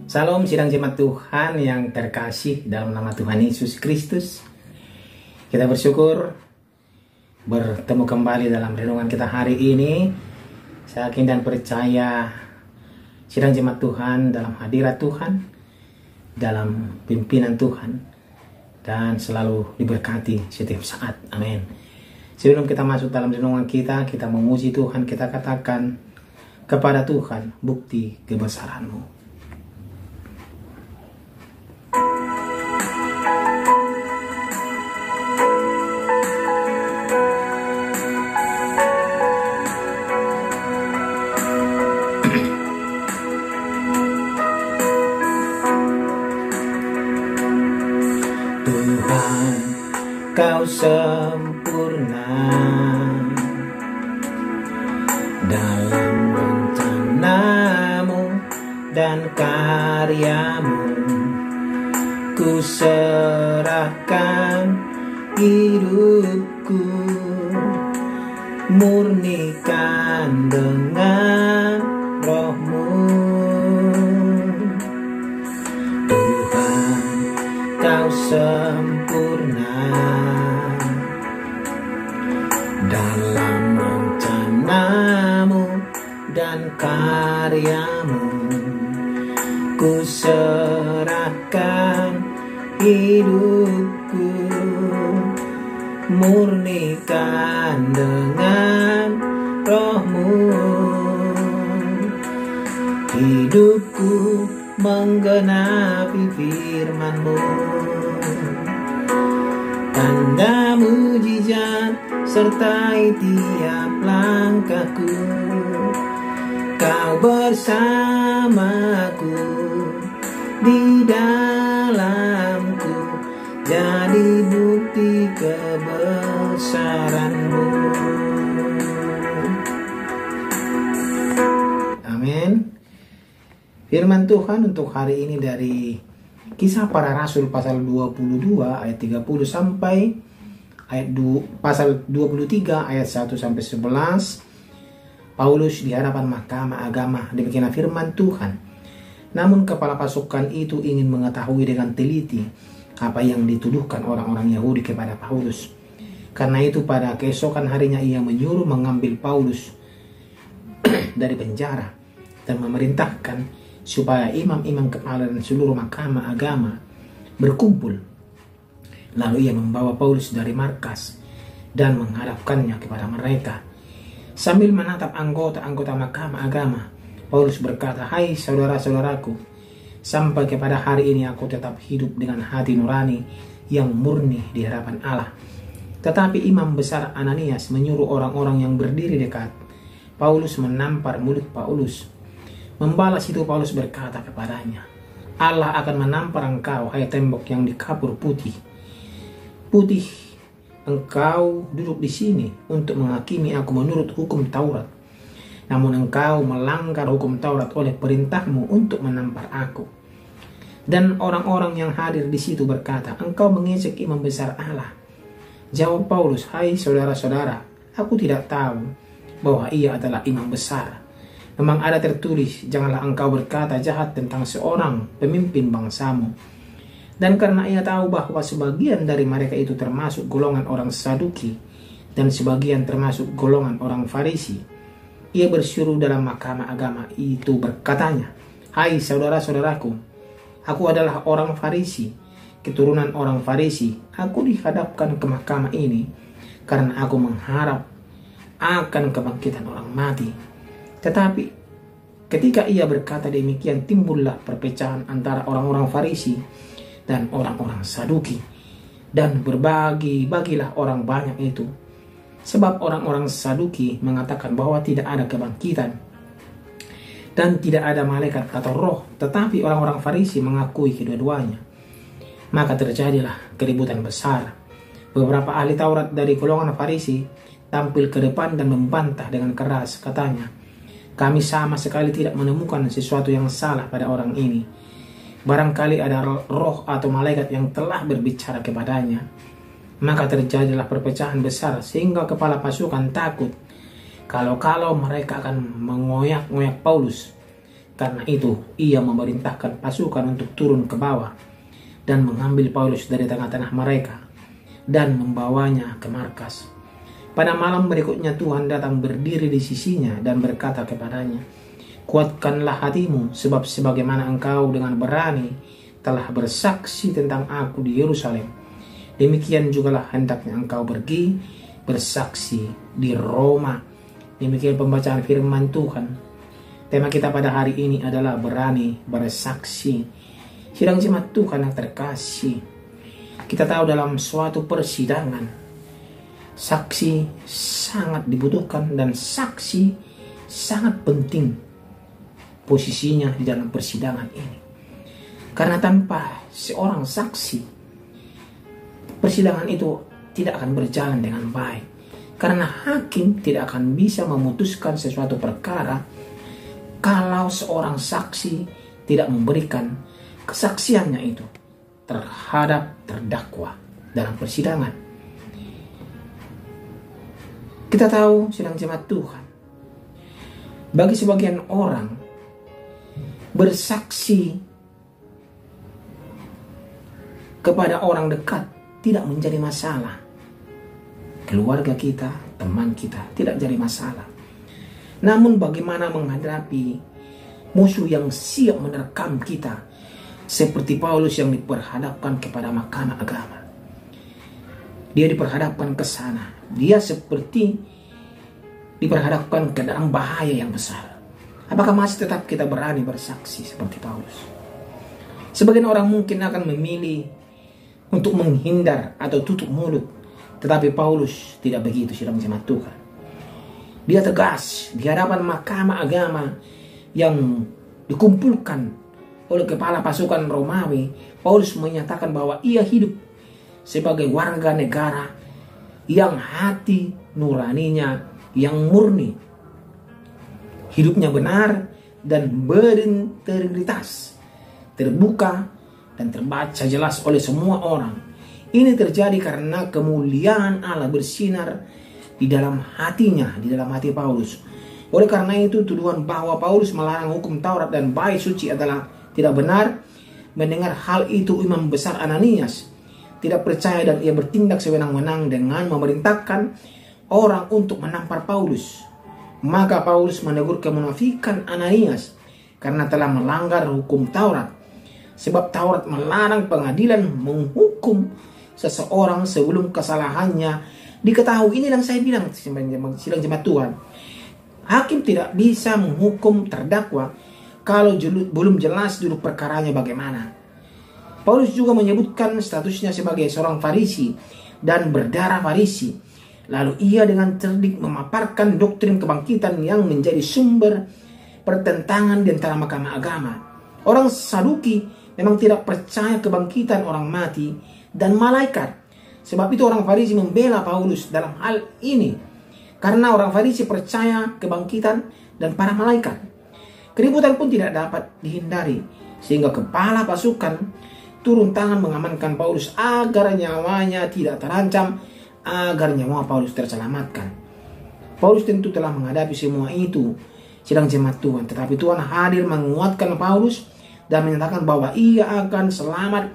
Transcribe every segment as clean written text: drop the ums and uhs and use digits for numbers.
Salam sidang jemaat Tuhan yang terkasih dalam nama Tuhan Yesus Kristus. Kita bersyukur bertemu kembali dalam renungan kita hari ini. Saya yakin dan percaya sidang jemaat Tuhan dalam hadirat Tuhan, dalam pimpinan Tuhan, dan selalu diberkati setiap saat. Amin. Sebelum kita masuk dalam renungan kita memuji Tuhan, kita katakan kepada Tuhan, bukti kebesaran-Mu. Tuhan, Kau sempurna dalam rencana-Mu dan karya-Mu. Ku serahkan hidupku, murnikan dengan Roh-Mu. Tuhan, Kau sempurna dalam rencana-Mu dan karya-Mu. Ku serahkan hidupku, murnikan dengan Roh-Mu. Hidupku menggenapi firman-Mu, tanda mujizat sertai tiap langkahku. Kau bersamaku di dalamku, jadi bukti kebesaran-Mu. Amin. Firman Tuhan untuk hari ini dari Kisah Para Rasul pasal 22 ayat 30 sampai pasal 23 ayat 1 sampai 11. Paulus di hadapan mahkamah agama, demikian firman Tuhan. Namun kepala pasukan itu ingin mengetahui dengan teliti apa yang dituduhkan orang-orang Yahudi kepada Paulus. Karena itu pada keesokan harinya ia menyuruh mengambil Paulus dari penjara dan memerintahkan supaya imam-imam kepala dan seluruh mahkamah agama berkumpul. Lalu ia membawa Paulus dari markas dan menghadapkannya kepada mereka. Sambil menatap anggota-anggota mahkamah agama, Paulus berkata, "Hai saudara-saudaraku, sampai kepada hari ini aku tetap hidup dengan hati nurani yang murni di hadapan Allah." Tetapi imam besar Ananias menyuruh orang-orang yang berdiri dekat Paulus menampar mulut Paulus. Membalas itu Paulus berkata kepadanya, "Allah akan menampar engkau, hai tembok yang dikapur putih. Putih, engkau duduk di sini untuk menghakimi aku menurut hukum Taurat. Namun engkau melanggar hukum Taurat oleh perintahmu untuk menampar aku." Dan orang-orang yang hadir di situ berkata, "Engkau mengejek imam besar Allah." Jawab Paulus, "Hai saudara-saudara, aku tidak tahu bahwa ia adalah imam besar. Memang ada tertulis, janganlah engkau berkata jahat tentang seorang pemimpin bangsamu." Dan karena ia tahu bahwa sebagian dari mereka itu termasuk golongan orang Saduki dan sebagian termasuk golongan orang Farisi, ia bersuruh dalam mahkamah agama itu berkatanya, "Hai saudara-saudaraku, aku adalah orang Farisi, keturunan orang Farisi. Aku dihadapkan ke mahkamah ini karena aku mengharap akan kebangkitan orang mati." Tetapi ketika ia berkata demikian, timbullah perpecahan antara orang-orang Farisi dan orang-orang Saduki, dan berbagi-bagilah orang banyak itu. Sebab orang-orang Saduki mengatakan bahwa tidak ada kebangkitan dan tidak ada malaikat atau roh, tetapi orang-orang Farisi mengakui kedua-duanya. Maka terjadilah keributan besar. Beberapa ahli Taurat dari golongan Farisi tampil ke depan dan membantah dengan keras, katanya, "Kami sama sekali tidak menemukan sesuatu yang salah pada orang ini. Barangkali ada roh atau malaikat yang telah berbicara kepadanya." Maka terjadilah perpecahan besar sehingga kepala pasukan takut kalau mereka akan mengoyak-ngoyak Paulus. Karena itu, ia memerintahkan pasukan untuk turun ke bawah dan mengambil Paulus dari tengah-tengah mereka dan membawanya ke markas. Pada malam berikutnya Tuhan datang berdiri di sisinya dan berkata kepadanya, "Kuatkanlah hatimu, sebab sebagaimana engkau dengan berani telah bersaksi tentang aku di Yerusalem, demikian jugalah hendaknya engkau pergi bersaksi di Roma." Demikian pembacaan firman Tuhan. Tema kita pada hari ini adalah berani bersaksi. Sidang jemaat Tuhan yang terkasih, kita tahu dalam suatu persidangan, saksi sangat dibutuhkan dan saksi sangat penting posisinya di dalam persidangan ini. Karena tanpa seorang saksi, persidangan itu tidak akan berjalan dengan baik. Karena hakim tidak akan bisa memutuskan sesuatu perkara kalau seorang saksi tidak memberikan kesaksiannya itu terhadap terdakwa dalam persidangan. Kita tahu, sidang jemaat Tuhan, bagi sebagian orang bersaksi kepada orang dekat tidak menjadi masalah. Keluarga kita, teman kita tidak jadi masalah. Namun bagaimana menghadapi musuh yang siap menerkam kita, seperti Paulus yang diperhadapkan kepada mahkamah agama. Dia diperhadapkan ke sana. Dia seperti diperhadapkan ke dalam bahaya yang besar. Apakah masih tetap kita berani bersaksi seperti Paulus? Sebagian orang mungkin akan memilih untuk menghindar atau tutup mulut. Tetapi Paulus tidak begitu, sidang jemaat Tuhan. Dia tegas di hadapan mahkamah agama yang dikumpulkan oleh kepala pasukan Romawi. Paulus menyatakan bahwa ia hidup sebagai warga negara yang hati nuraninya yang murni. Hidupnya benar dan berintegritas, terbuka dan terbaca jelas oleh semua orang. Ini terjadi karena kemuliaan Allah bersinar di dalam hatinya, di dalam hati Paulus. Oleh karena itu, tuduhan bahwa Paulus melarang hukum Taurat dan bait suci adalah tidak benar. Mendengar hal itu, imam besar Ananias tidak percaya dan ia bertindak sewenang-wenang dengan memerintahkan orang untuk menampar Paulus. Maka Paulus menegur kemunafikan Ananias karena telah melanggar hukum Taurat. Sebab Taurat melarang pengadilan menghukum seseorang sebelum kesalahannya diketahui. Ini yang saya bilang, sidang jemaat Tuhan. Hakim tidak bisa menghukum terdakwa kalau belum jelas duduk perkaranya bagaimana. Paulus juga menyebutkan statusnya sebagai seorang Farisi dan berdarah Farisi. Lalu ia dengan cerdik memaparkan doktrin kebangkitan yang menjadi sumber pertentangan di antara mahkamah agama. Orang Saduki memang tidak percaya kebangkitan orang mati dan malaikat. Sebab itu orang Farisi membela Paulus dalam hal ini. Karena orang Farisi percaya kebangkitan dan para malaikat. Keributan pun tidak dapat dihindari. Sehingga kepala pasukan turun tangan mengamankan Paulus agar nyawanya tidak terancam, agar nyawa Paulus terselamatkan. Paulus tentu telah menghadapi semua itu, sidang jemaat Tuhan. Tetapi Tuhan hadir menguatkan Paulus dan menyatakan bahwa ia akan selamat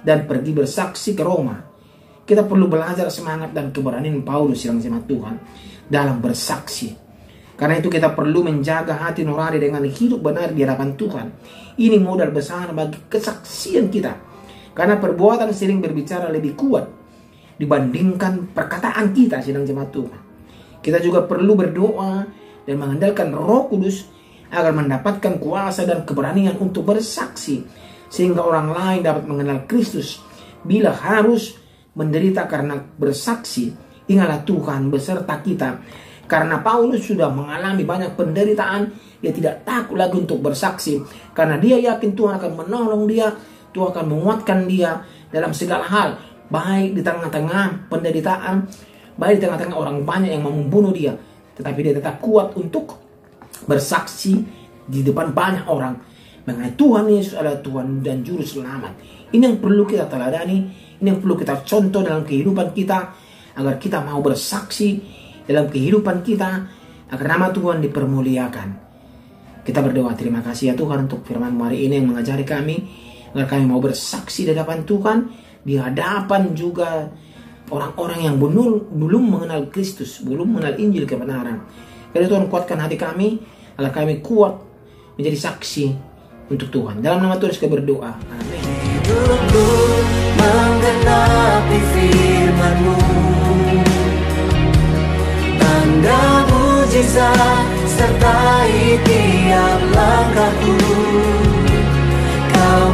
dan pergi bersaksi ke Roma. Kita perlu belajar semangat dan keberanian Paulus, sidang jemaat Tuhan, dalam bersaksi. Karena itu kita perlu menjaga hati nurani dengan hidup benar di hadapan Tuhan. Ini modal besar bagi kesaksian kita. Karena perbuatan sering berbicara lebih kuat dibandingkan perkataan kita, sidang jemaat Tuhan. Kita juga perlu berdoa dan mengandalkan Roh Kudus agar mendapatkan kuasa dan keberanian untuk bersaksi, sehingga orang lain dapat mengenal Kristus. Bila harus menderita karena bersaksi, ingatlah Tuhan beserta kita. Karena Paulus sudah mengalami banyak penderitaan, dia tidak takut lagi untuk bersaksi. Karena dia yakin Tuhan akan menolong dia, Tuhan akan menguatkan dia dalam segala hal. Baik di tengah-tengah penderitaan, baik di tengah-tengah orang banyak yang mau membunuh dia. Tetapi dia tetap kuat untuk bersaksi di depan banyak orang mengenai Tuhan Yesus adalah Tuhan dan Juru Selamat. Ini yang perlu kita teladani. Ini yang perlu kita contoh dalam kehidupan kita, agar kita mau bersaksi dalam kehidupan kita, agar nama Tuhan dipermuliakan. Kita berdoa, terima kasih ya Tuhan untuk firman hari ini yang mengajari kami, agar kami mau bersaksi di hadapan Tuhan, di hadapan juga orang-orang yang belum mengenal Kristus, belum mengenal Injil kebenaran. Karena Tuhan kuatkan hati kami, agar kami kuat menjadi saksi untuk Tuhan. Dalam nama Tuhan kita berdoa. Amin. Hidupku menggenapi firman-Mu, tanda mujizat sertai tiap langkahku. Kau